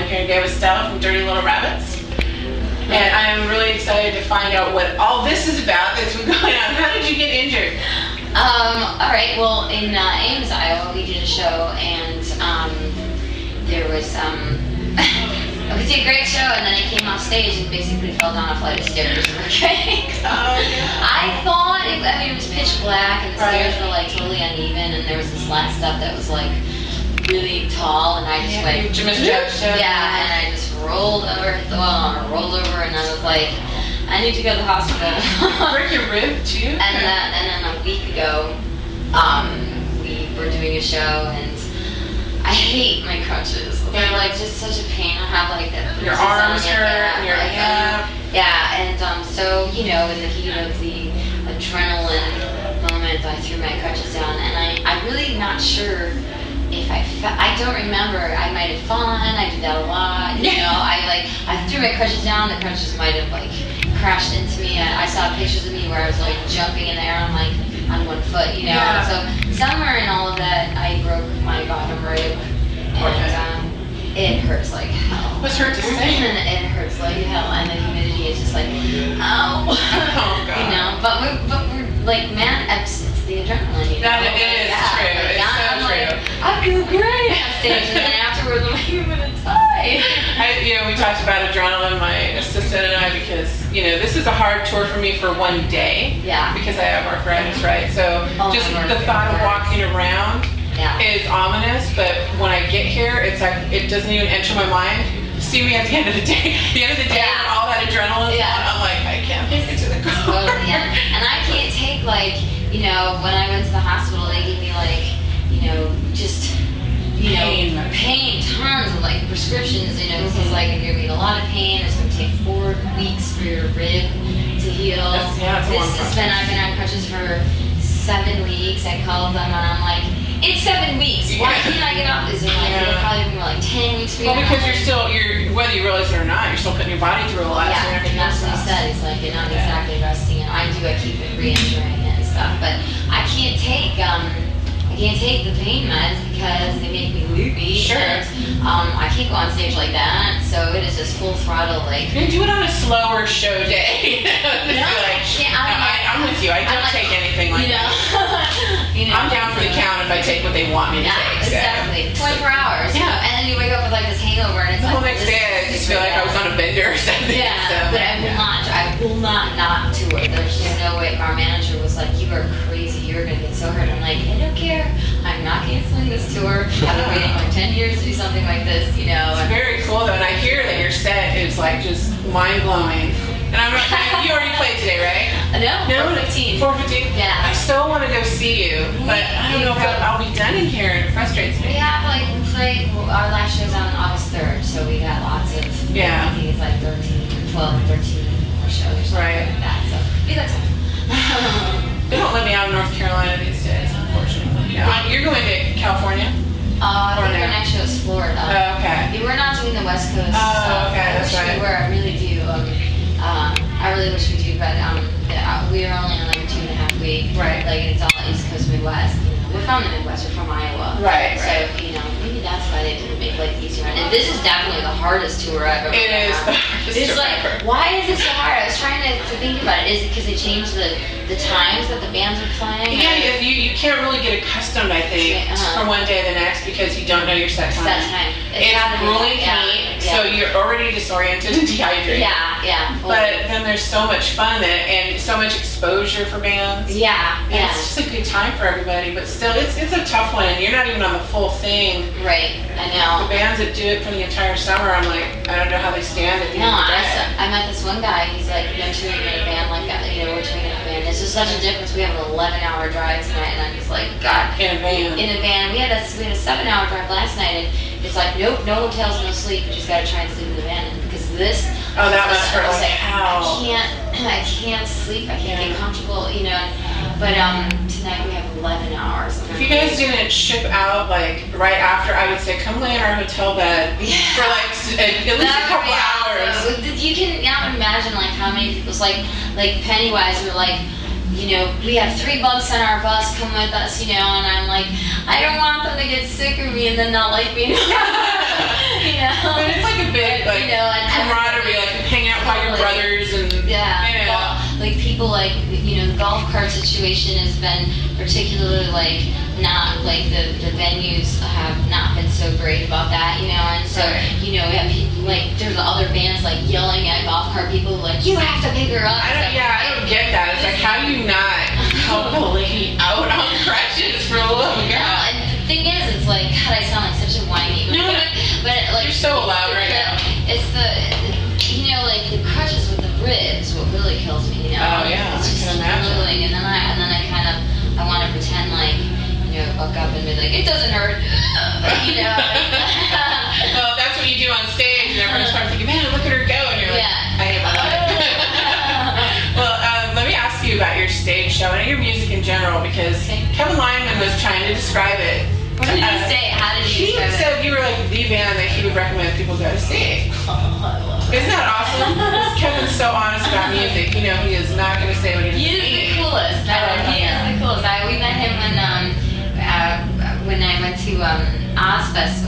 I'm here today with Stella from Dirty Little Rabbits. And I am really excited to find out what all this is about that's been going on. How did you get injured? Alright, well, in Ames, Iowa, we did a show, and there was, we did a great show, and then I came off stage and basically fell down a flight of stairs. Okay? Oh, yeah. I thought, it was pitch black, and the stairs were like totally uneven, and there was this last step that was like really tall, and I just went, you misjudged it? Yeah, and I just rolled over, hit the wall, and I rolled over, and I was like, I need to go to the hospital. Break your rib too? And then a week ago, we were doing a show, and I hate my crutches. They're like just such a pain. I have like that. Your arms hurt. And your yeah, and so in the heat of the adrenaline moment, I threw my crutches down, and I'm really not sure if I don't remember. I might have fallen. I do that a lot. I threw my crutches down. The crutches might have like crashed into me. I saw pictures of me where I was like jumping in the air on one foot, Yeah. So somewhere in all of that, I broke my bottom rib, and it hurts like hell. What's hurt to say? It hurts like hell, and the humidity is just like, ow. Oh God. But we're like, man, it's the adrenaline. That it is true. Like, It's so true. Like, I feel great on stage, and then afterwards, I'm like, I'm gonna die. We talked about adrenaline, my assistant and I, because this is a hard tour for me for one day. Yeah. Because I have arthritis, right? So just the thought of walking around is ominous. But when I get here, it's like it doesn't even enter my mind. See me at the end of the day. When all that adrenaline is on, I'm like, I can't make it to the car. Totally, and I can't take when I went to the hospital, they gave me pain, tons of prescriptions, this is like, you're gonna be in a lot of pain, it's gonna take 4 weeks for your rib to heal. I've been on crutches for 7 weeks. I called them and I'm like, it's 7 weeks. Why can't I get off this? It'll probably be more like 10 weeks for you. Well, because you're whether you realize it or not, you're still putting your body through a lot. Yeah, and that's what he said. It's like you're not exactly resting, and I keep it re-entering it and stuff, but I can't take the pain meds because they make me loopy. Sure. And, I can't go on stage like that, so it is just full throttle. You do it on a slower show day. I'm with you. I don't take anything like that. I'm down for the count if I take what they want me to take. Exactly. 24 hours. Yeah. And then you wake up with this hangover, and it's the whole next day I just feel like I was on a bender or something. Yeah. But I will not tour. There's just no way. Our manager was like, "You are crazy. You're gonna get so hurt." I'm like, I don't care. I'm not canceling this tour. I've been waiting like 10 years to do something like this, It's very cool though, and I hear that your set is just mind blowing. And I'm not. You already played today, right? No, 4:15. 4:15. Yeah. I still want to go see you, but I don't know if I'll be done in here. It frustrates me. We have our last show's on August 3rd, so we got lots of. Yeah. I think it's 13 more shows or something like that. So we got time. They don't let me out of North Carolina these days, unfortunately. You're going to California? I think our next show is Florida. Oh, okay. We're not doing the West Coast. Oh, okay, that's right. I wish we were. I really do. I really wish we do, but we are only on a 2.5 week. Right. It's all East Coast, Midwest. We're from the Midwest. We're from Iowa. Right. So maybe that's why they didn't make life easier. And this is definitely the hardest tour I've ever done. It is the hardest tour ever. Why is it so hard? I was trying to think about it. Is it because they changed the times that the bands are playing? Yeah, you can't really get accustomed, I think, from one day to the next because you don't know your set time. It's grueling heat, so you're already disoriented and dehydrated. Yeah. But then there's so much fun and so much exposure for bands. Yeah. And it's just a good time for everybody, but still, it's a tough one, and you're not even on the full thing. Right, I know. The bands that do it for the entire summer, I'm like, I don't know how they stand at the end of the day. I met this one guy, he's like, touring in a band like that, we're touring in a band. It's just such a difference. We have an 11-hour drive tonight, and I'm just like, God. In a van. In a van. We had a 7-hour drive last night, and it's like, nope, no hotels, no sleep. You just gotta try and sleep in the van. And because this. Oh, that must hurt. I can't sleep. I can't get comfortable, But tonight we have 11 hours. If you guys didn't ship out right after, I would say come lay in our hotel bed for at least a couple hours. You can imagine how many people's like Pennywise were like, we have 3 bucks on our bus, come with us, and I'm like, I don't want them to get sick of me and then not like me. But it's like a golf cart situation has been particularly like not like the venues have not been so great about that, you know, and so you know we have people like there's other bands like yelling at golf cart people like you have to pick her up. I don't get that. It's like how do you not help a lady out on crutches for a little girl? No, and the thing is, it's like God, I sound like such a whiny. No, but like you're so loud right now. It's the you know like the crutches with the ribs what really kills me, you know. Oh yeah, it's just grueling, and then I kind of I want to pretend like. You know, buck up and be like, it doesn't hurt, you know. Well, that's what you do on stage, and everyone starts thinking, man, look at her go, and you're like, I hate my life. Well, let me ask you about your stage show and your music in general, because Kevin Lyman was trying to describe it. What did he say? How did he describe it? He said you were like the band that he would recommend people go to see. Isn't that awesome? Kevin's so honest about music. You know, he is not going to say what he's He is the coolest. He is the coolest. We met him when I went to Ozfest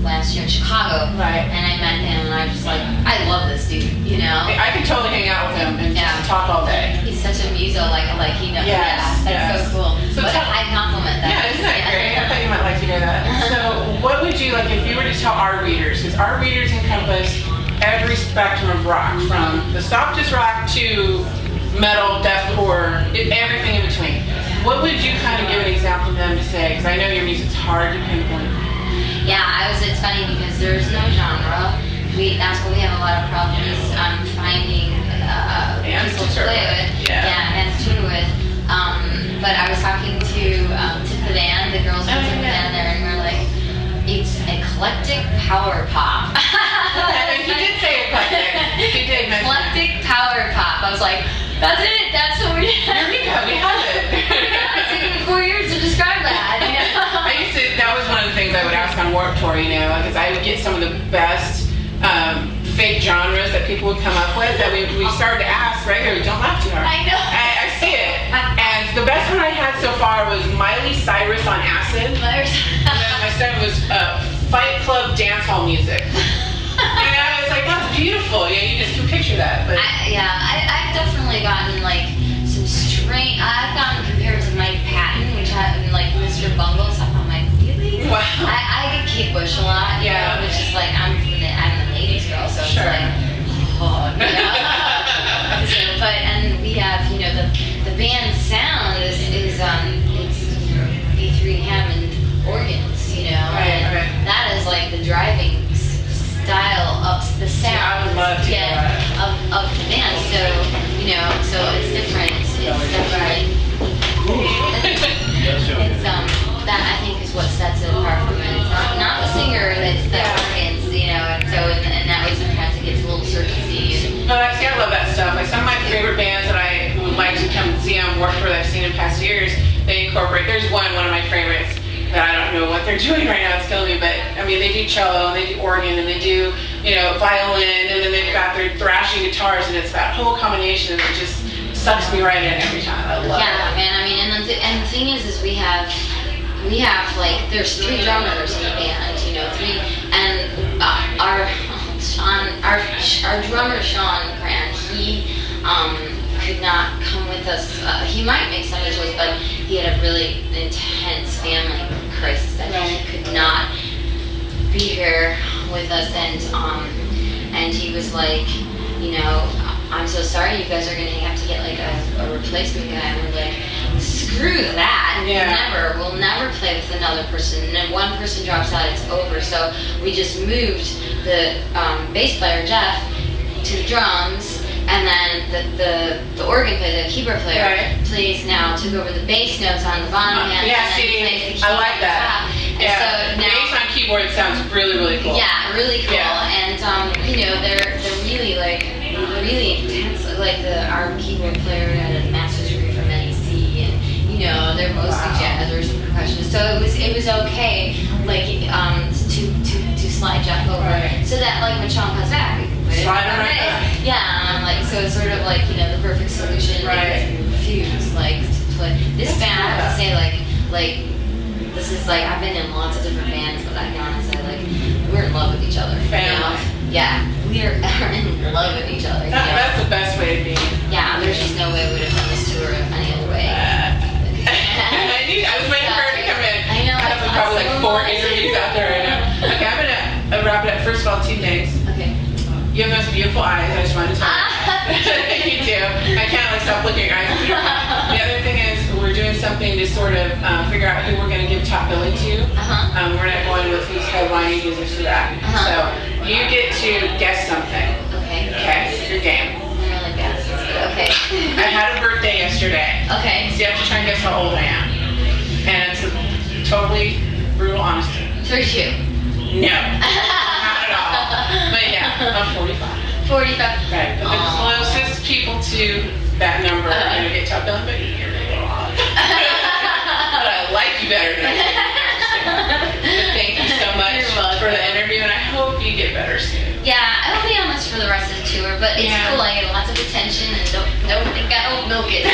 last year in Chicago, and I met him, and I was just like, I love this dude, you know. I could totally hang out with him and just talk all day. He's such a muso, like he knows. That's so cool. So what a high compliment. Isn't that great? I thought you might like to hear that. So, what would you like if you were to tell our readers? Because our readers encompass every spectrum of rock, from the softest rock to metal, deathcore, everything in between. What would you kind of give an example to them to say? Because I know your music's hard to pinpoint. Yeah, it's funny because there's no genre. That's why we have a lot of problems finding people to play with. And to tour with. But I was talking to Tip the Band, the girls from Tip the Band there, and we're like, it's eclectic power pop. You did say eclectic. You did mention eclectic power pop. I was like, that's it. That's what we have. Here we go. We have it. It took me 4 years to describe that. You know? That was one of the things I would ask on Warped Tour, you know, because I would get some of the best fake genres that people would come up with that we started to ask regularly. Don't laugh too hard. I know. I see it. And the best one I had so far was Miley Cyrus on acid. And then my second was Fight Club dance hall music. You know, it's like, that's beautiful. Yeah, you just can picture that. But I've definitely gotten like some strange. I've gotten compared to Mike Patton, which like Mr. Bungle stuff. I'm like, really? Wow. I get Kate Bush a lot. You know, which is like I'm the ladies girl, so it's like, oh, you know. And we have, you know, the band's sound is it's B3 Hammond organs, you know, and that is like the driving style of the sound. I would love to hear that. Of the band. So, you know, so it's different. It's definitely that I think is what sets it apart from it. It's not the singer, it's the organs, you know, and so and that way sometimes it gets a little circusy. No, I love that stuff. Like some of my favorite bands that I would like to come see on Warped Tour that I've seen in past years, they incorporate. There's one of my favorites that I don't know what they're doing right now. It's killing me, but I mean they do cello and they do organ and they do, you know, violin, and then they've got their thrashing guitars, and it's that whole combination that just sucks me right in every time. I love it. Yeah, man. I mean, and the thing is we have like there's 3 drummers in the band, you know, 3, and our drummer Sean Grant, he could not come with us. He might make some of the choice, but he had a really intense family crisis that he could not be here with us, and he was like, you know, I'm so sorry, you guys are gonna have to get like a replacement guy. And we're like, screw that. We'll never play with another person. And then one person drops out, it's over. So we just moved the bass player Jeff to the drums, and then the organ player, the keyboard player, plays now, took over the bass notes on the bottom hand. Yeah, see, I like that. So now, bass on keyboard sounds really, really cool. Yeah, really cool. And you know, they're really like really intense. Like our keyboard player had a master's degree from NEC, and you know, they're mostly jazzers and percussionists. So it was okay, like to slide Jeff over, so that like when Sean comes back, we can put it on bass. Yeah, and I'm like, so it's sort of like, you know, the perfect solution. Refuse like to play this band. I have to say like this is like I've been in lots of different bands, but I can honestly say like we're in love with each other. Yeah, we're in love with each other. That's the best way to be. Yeah, there's just no way we would have done this tour first of all, 2 things. Okay. You have those beautiful eyes. I just wanted to tell you. You do. I can't stop looking at your eyes. The other thing is we're doing something to sort of figure out who we're going to give top billing to. We're not going with who's headlining, who's this or that. So you get to guess something. Okay. Okay. Your game. I'm really guess. Okay. I had a birthday yesterday. Okay. So you have to try and guess how old I am. And it's a totally brutal honesty. 32. No. Not at all. But yeah, I'm 45. 45. Right. But the closest people to that number are going to get top billing, but you're a little off. But I like you better than I do. But thank you so much for the interview, and I hope you get better soon. Yeah, I will be on this for the rest of the tour, but it's cool. I get lots of attention, and don't think I don't milk it.